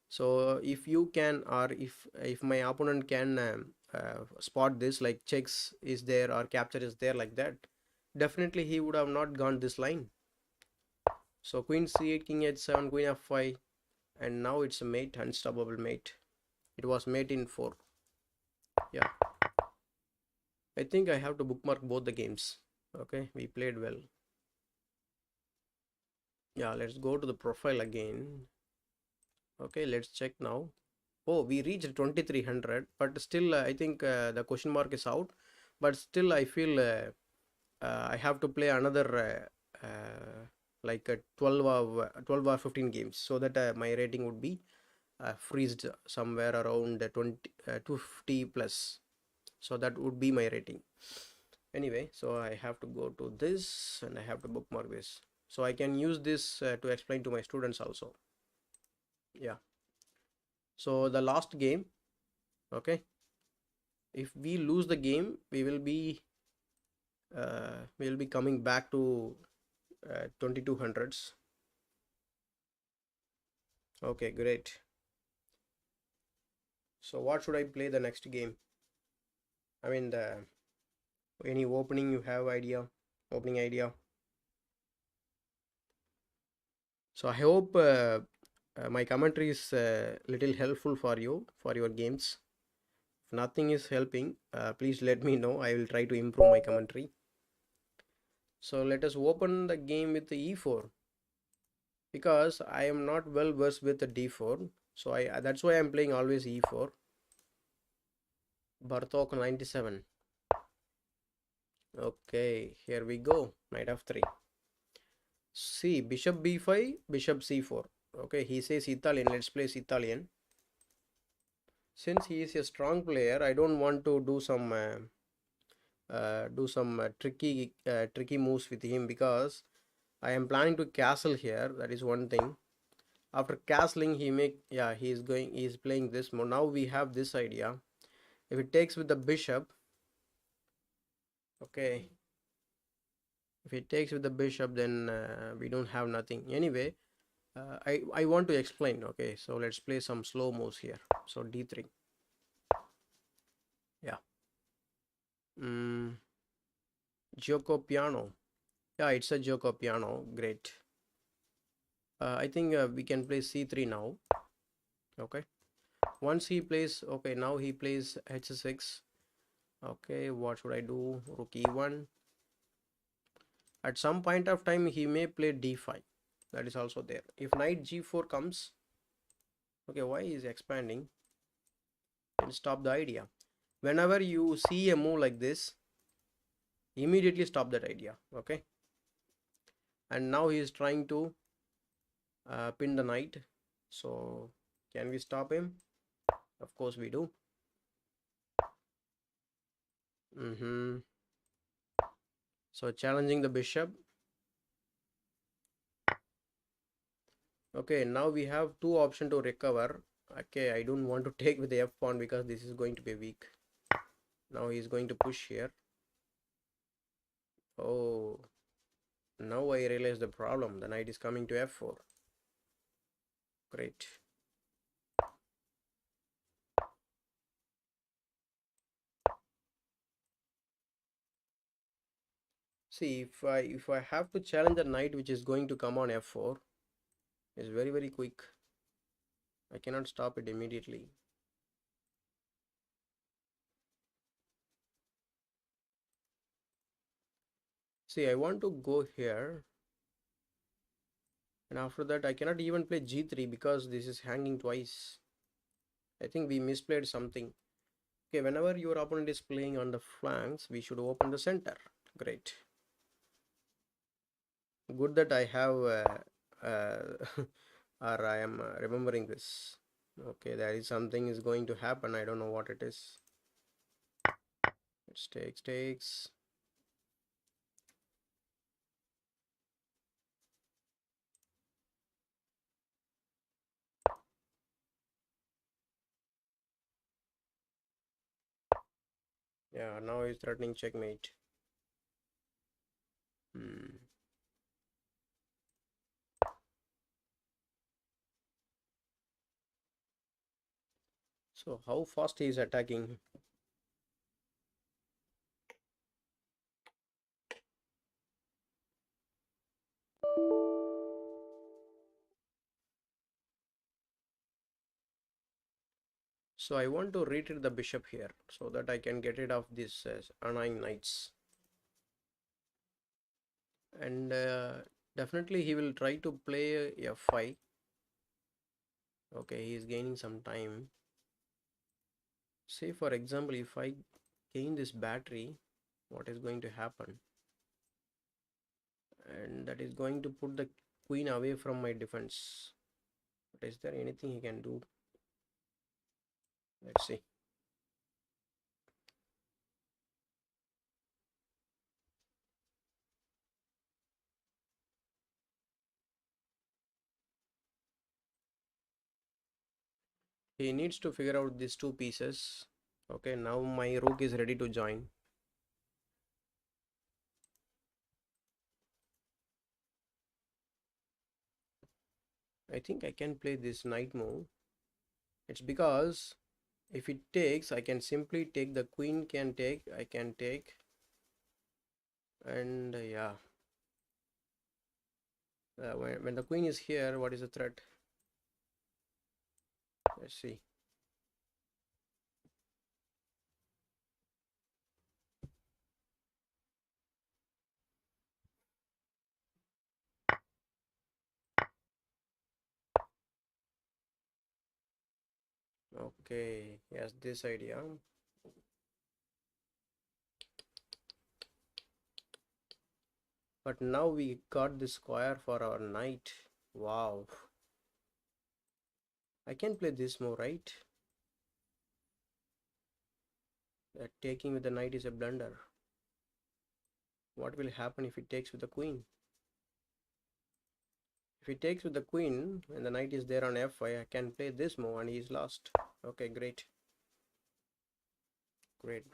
so if you can, or if my opponent can spot this, like checks is there or capture is there, like that, definitely he would have not gone this line. So queen c8, king h7, queen f5, and now it's a mate, unstoppable mate. It was mate in 4. Yeah, I think I have to bookmark both the games. Okay, we played well. Yeah, let's go to the profile again. Okay, let's check now. Oh, we reached 2300, but still I think the question mark is out. But still I feel I have to play another like 12 or 15 games, so that my rating would be freezed somewhere around 250 plus. So that would be my rating. Anyway, so I have to go to this, and I have to bookmark this, so I can use this to explain to my students also. Yeah, so the last game. Okay, if we lose the game, we will be coming back to 2200s. Okay, great. So what should I play the next game? I mean, any opening you have opening idea? So I hope my commentary is little helpful for you for your games. If nothing is helping, please let me know. I will try to improve my commentary. So let us open the game with the e4, because I am not well versed with the d4. So that's why I'm playing always e4. Bartok 97. Okay, here we go. Knight f3. See, bishop b5, bishop c4. Okay, he says Italian. Let's play Italian. Since he is a strong player, I don't want to do some tricky moves with him, because I am planning to castle here. That is one thing. After castling, he is playing this move. Now we have this idea. If it takes with the bishop, okay, if it takes with the bishop, then we don't have nothing. Anyway, I want to explain. Okay, so let's play some slow moves here. So d3. Yeah. Gioco piano. Yeah, it's a Gioco piano. Great. I think we can play c3 now. Okay. Once he plays, okay, now he plays h6. Okay, what should I do? Rook e1. At some point of time, he may play d5. That is also there. If knight g4 comes, okay, why is expanding? Then stop the idea. Whenever you see a move like this, immediately stop that idea. Okay, and now he is trying to pin the knight. So can we stop him? Of course we do. So challenging the bishop. Okay, now we have two options to recover. Okay, I don't want to take with the f pawn because this is going to be weak. Now he's going to push here. Oh, now I realize the problem. The knight is coming to f4. Great. See, if I have to challenge the knight which is going to come on f4, it's very quick. I cannot stop it immediately. See, I want to go here, and after that I cannot even play g3 because this is hanging twice. I think we misplayed something. Okay, whenever your opponent is playing on the flanks, we should open the center. Great. Good that I have or I am remembering this. Okay, there is something is going to happen. I don't know what it is. It takes. Yeah, now he's threatening checkmate. So how fast he is attacking? So I want to retreat the bishop here so that I can get rid of these annoying knights. And definitely he will try to play f5. Okay, he is gaining some time. Say for example, if I gain this battery, what is going to happen? And that is going to put the queen away from my defense. But is there anything he can do? Let's see. He needs to figure out these two pieces. Okay, now my rook is ready to join. I think I can play this knight move. It's because if it takes, I can simply take, the queen can take, I can take, and yeah. When the queen is here, what is the threat? Let's see. Okay, yes, this idea. But now we got the square for our knight. Wow. I can play this move, right? That taking with the knight is a blunder. What will happen if it takes with the queen? If he takes with the queen and the knight is there on f5, I can play this move and he's lost. Okay, great. Great.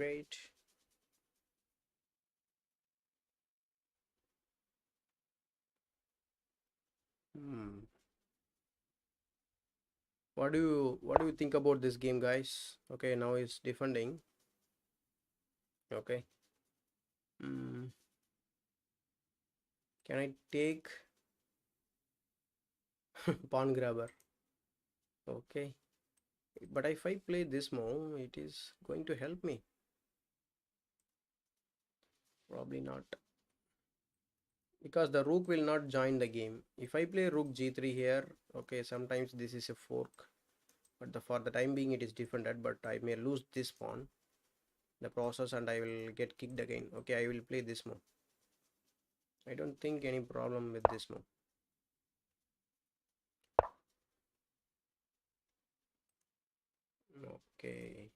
What do you think about this game, guys? Okay, now he's defending. Okay. Can I take pawn grabber? Okay. But if I play this move, it is going to help me. Probably not. Because the rook will not join the game. If I play rook g3 here, okay, sometimes this is a fork. But for the time being, it is defended, but I may lose this pawn. the process and I will get kicked again. Okay, I will play this move. I don't think any problem with this move. Okay.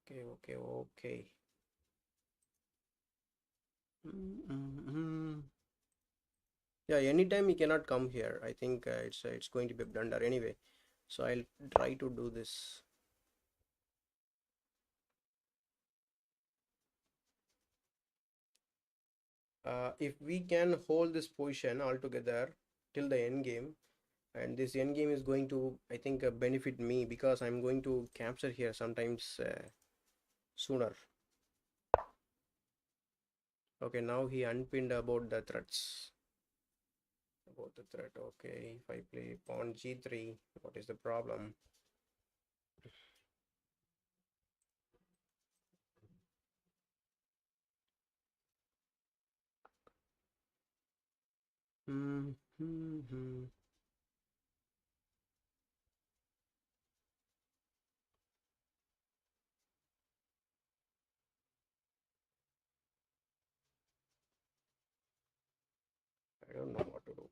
Okay. Mm-hmm. Yeah, anytime he cannot come here. I think it's going to be a blunder anyway. So I'll try to do this. If we can hold this position altogether till the end game, and this end game is going to, I think, benefit me because I'm going to capture here sometimes sooner. Okay, now he unpinned about the threats. About the threat. Okay, if I play pawn g3, what is the problem? Mm-hmm. I don't know what to do.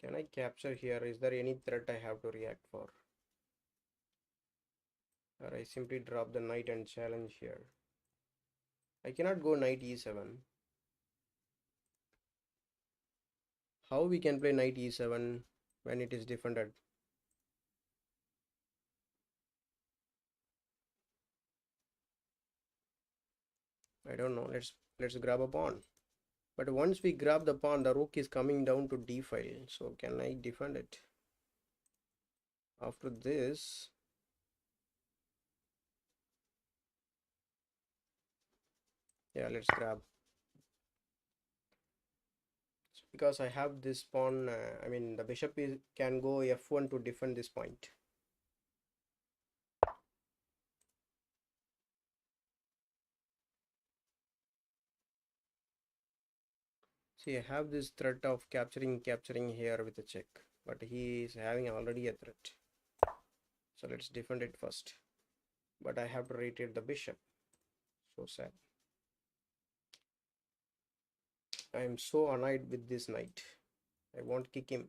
Can I capture here? Is there any threat I have to react for? Or I simply drop the knight and challenge here. I cannot go knight e7. How we can play knight e7 when it is defended? I don't know. Let's grab a pawn. But once we grab the pawn, the rook is coming down to d file. So can I defend it? After this, yeah, let's grab. Because I have this pawn, I mean the bishop can go f1 to defend this point. See, I have this threat of capturing here with a check, but he is having already a threat. So let's defend it first. But I have to retake the bishop. So sad. I am so annoyed with this knight. I won't kick him.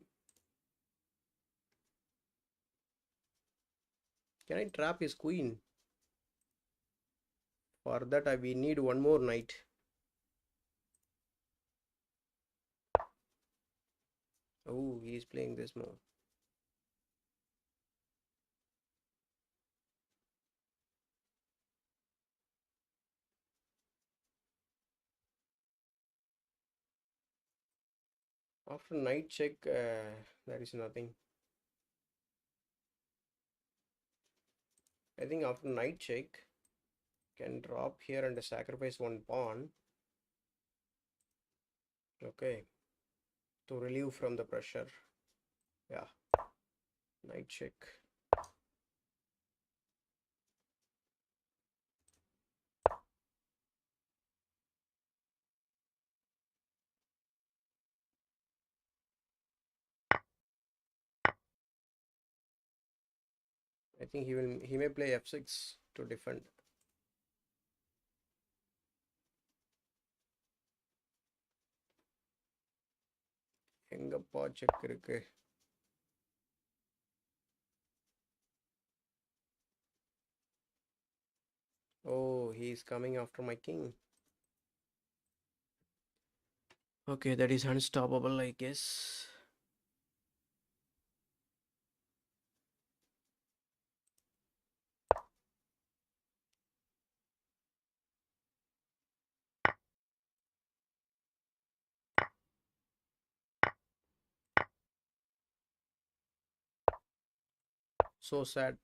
Can I trap his queen? For that, we need one more knight. Oh, he is playing this move. After knight check, there is nothing. I think after knight check, can drop here and sacrifice one pawn. Okay, to relieve from the pressure. Yeah, knight check. I think he may play f6 to defend. எங்கப்பா check இருக்கு. Oh, he is coming after my king. Okay, that is unstoppable, I guess. So sad.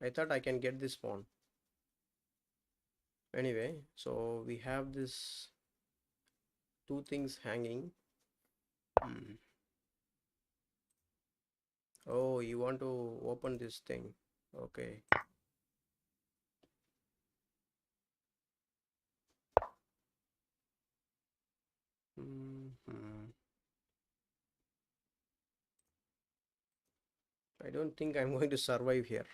I thought I can get this pawn. Anyway, so we have this two things hanging. Oh, you want to open this thing. Okay. Mhm. I don't think I'm going to survive here.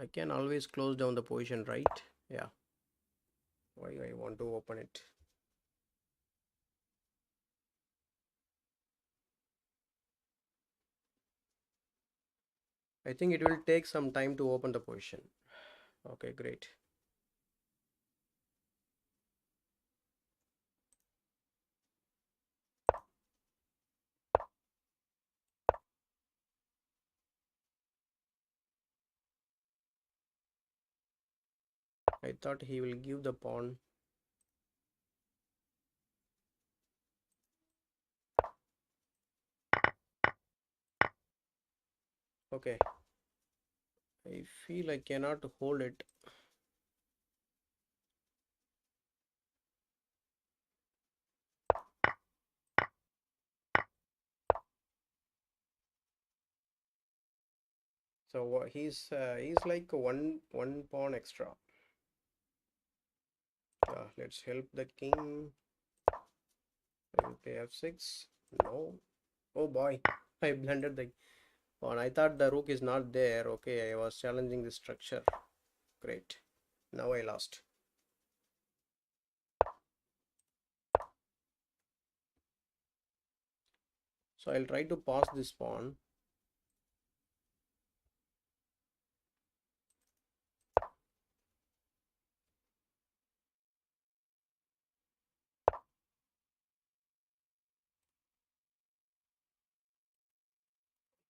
I can always close down the position, right? Yeah. Why I want to open it? I think it will take some time to open the position. Okay, great. I thought he will give the pawn. Okay. I feel I cannot hold it. So he's like one pawn extra. Let's help the king. I will play f6. No. Oh boy, I blundered the pawn. I thought the rook is not there. Okay, I was challenging the structure. Great. Now I lost. So I'll try to pass this pawn.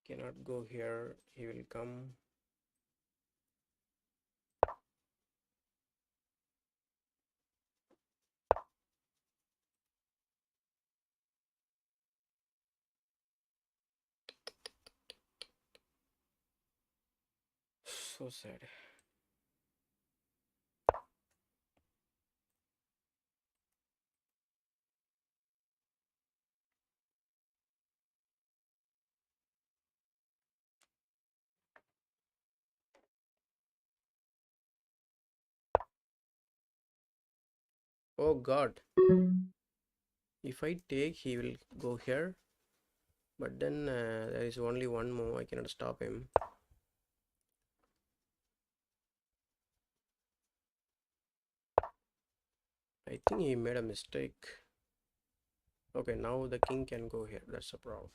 Cannot go here. He will come. So sad. Oh God. If I take, he will go here. But then there is only one move. I cannot stop him. I think he made a mistake. Okay, now the king can go here. That's a problem.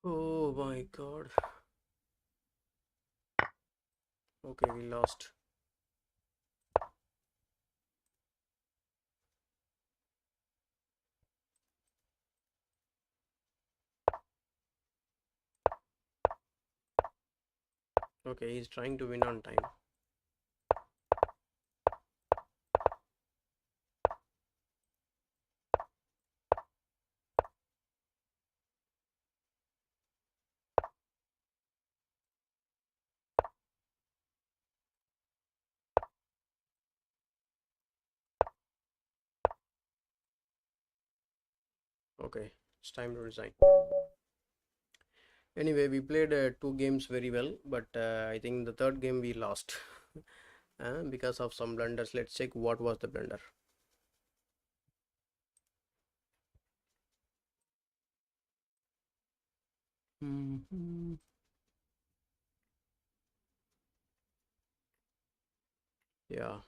Oh my God. Okay, we lost. Okay, he's trying to win on time. Okay, it's time to resign. Anyway, we played two games very well, but I think the third game we lost because of some blunders. Let's check what was the blunder. Yeah,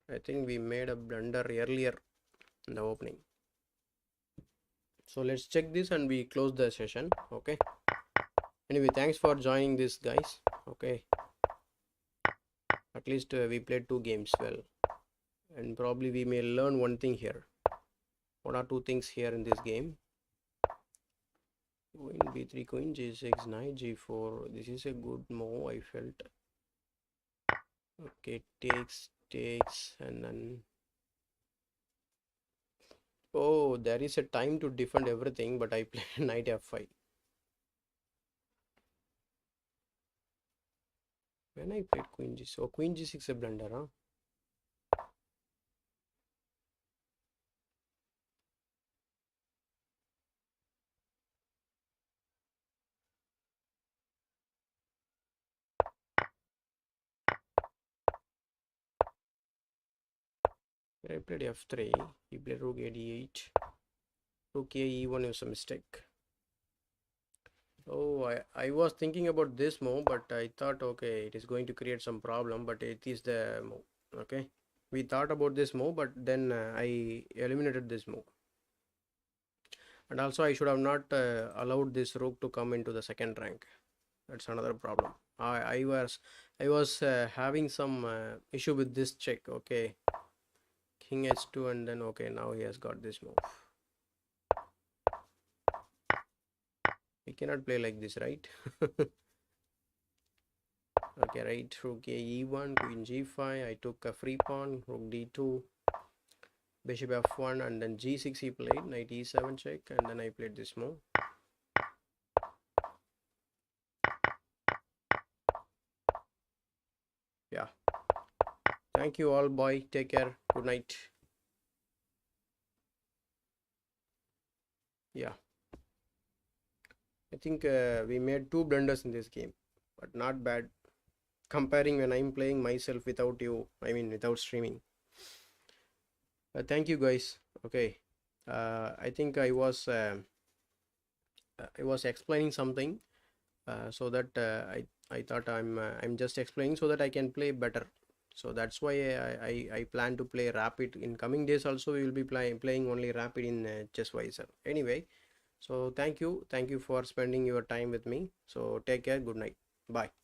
I think we made a blunder earlier in the opening. So let's check this and we close the session. Okay. Anyway, thanks for joining this, guys. Okay. At least we played two games well, and probably we may learn one thing here, one or two things here in this game. Queen b3, queen g6, knight g4. This is a good move, I felt. Okay, takes, and then oh, there is a time to defend everything, but I played knight f5. When I played queen g6, so queen g6 a blunder, huh? When I played f3, he played rook a d8. Rook a e1 was a mistake. Oh, I was thinking about this move, but I thought, okay, it is going to create some problem, but it is the move. Okay, we thought about this move, but then I eliminated this move. And also, I should have not allowed this rook to come into the second rank. That's another problem. I was having some issue with this check. Okay, king h2, and then okay, now he has got this move. We cannot play like this, right? Okay, right, rook a e1, queen g5. I took a free pawn, rook d2, bishop f1, and then g6 he played, knight e7 check, and then I played this move. Yeah, thank you all, boy. Take care. Good night. Yeah, I think we made two blunders in this game, but not bad comparing when I'm playing myself without you. I mean, without streaming. Thank you, guys. Okay, I think I was explaining something, so that I thought I'm just explaining so that I can play better. So that's why I plan to play rapid in coming days. Also, we will be playing only rapid in Chessvisor. Anyway, so thank you for spending your time with me. So take care. Good night. Bye.